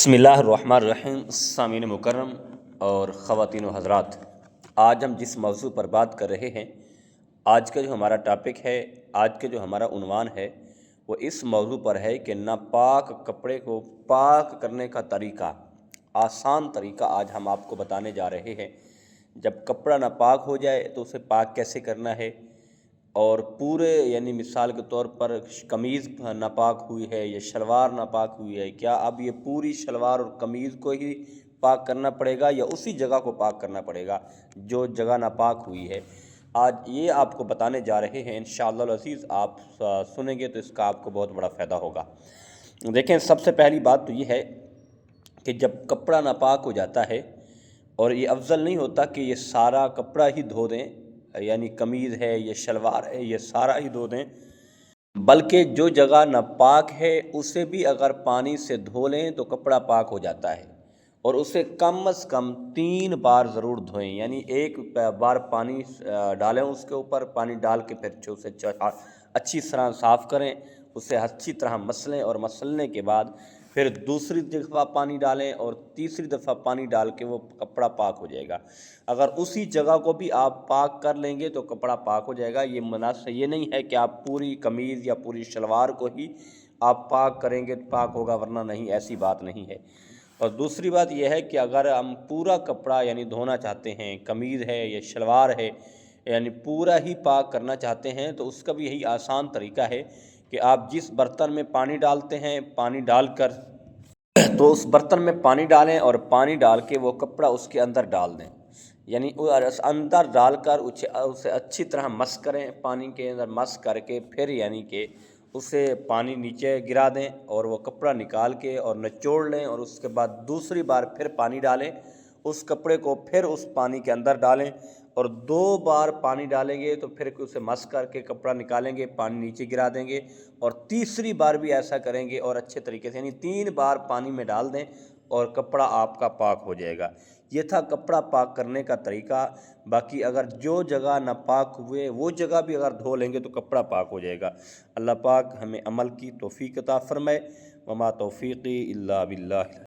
बिस्मिल्लाहिर्रहमानिर्रहीम। सामीन मुकर्रम और ख़वातीन व हज़रात, आज हम जिस मौजू पर बात कर रहे हैं, आज का जो हमारा टॉपिक है, आज का जो हमारा उन्वान है, वो इस मौजू पर है कि नापाक कपड़े को पाक करने का तरीका, आसान तरीका आज हम आपको बताने जा रहे हैं। जब कपड़ा नापाक हो जाए तो उसे पाक कैसे करना है, और पूरे यानी मिसाल के तौर पर कमीज़ नापाक हुई है या शलवार नापाक हुई है, क्या अब ये पूरी शलवार और कमीज़ को ही पाक करना पड़ेगा या उसी जगह को पाक करना पड़ेगा जो जगह नापाक हुई है। आज ये आपको बताने जा रहे हैं। इंशाअल्लाह अज़ीज़ आप सुनेंगे तो इसका आपको बहुत बड़ा फ़ायदा होगा। देखें, सबसे पहली बात तो ये है कि जब कपड़ा नापाक हो जाता है, और ये अफजल नहीं होता कि ये सारा कपड़ा ही धो दें, यानी कमीज़ है या शलवार है ये सारा ही धो दें, बल्कि जो जगह नापाक है उसे भी अगर पानी से धो लें तो कपड़ा पाक हो जाता है। और उसे कम अज़ कम 3 बार ज़रूर धोएं, यानी एक बार पानी डालें, उसके ऊपर पानी डाल के फिर उसे अच्छी तरह साफ़ करें, उसे अच्छी तरह मसलें, और मसलने के बाद फिर दूसरी दफ़ा पानी डालें और तीसरी दफ़ा पानी डाल के वो कपड़ा पाक हो जाएगा। अगर उसी जगह को भी आप पाक कर लेंगे तो कपड़ा पाक हो जाएगा। ये मुनासिब ये नहीं है कि आप पूरी कमीज़ या पूरी शलवार को ही आप पाक करेंगे तो पाक होगा, वरना नहीं, ऐसी बात नहीं है। और दूसरी बात यह है कि अगर हम पूरा कपड़ा यानी धोना चाहते हैं, कमीज़ है या शलवार है, यानी पूरा ही पाक करना चाहते हैं, तो उसका भी यही आसान तरीका है कि आप जिस बर्तन में पानी डालते हैं, पानी डालकर तो उस बर्तन में पानी डालें और पानी डाल के वो कपड़ा उसके अंदर डाल दें, यानी अंदर डालकर उसे अच्छी तरह मस करें, पानी के अंदर मस करके फिर यानी कि उसे पानी नीचे गिरा दें और वो कपड़ा निकाल के और निचोड़ लें, और उसके बाद दूसरी बार फिर पानी डालें, उस कपड़े को फिर उस पानी के अंदर डालें, और 2 बार पानी डालेंगे तो फिर उसे मस करके कपड़ा निकालेंगे, पानी नीचे गिरा देंगे, और तीसरी बार भी ऐसा करेंगे और अच्छे तरीके से, यानी 3 बार पानी में डाल दें और कपड़ा आपका पाक हो जाएगा। ये था कपड़ा पाक करने का तरीका। बाकी अगर जो जगह नापाक हुए वो जगह भी अगर धो लेंगे तो कपड़ा पाक हो जाएगा। अल्लाह पाक हमें अमल की तौफीक अता फरमाए। वमा तौफीक़ी इल्ला बिल्लाह।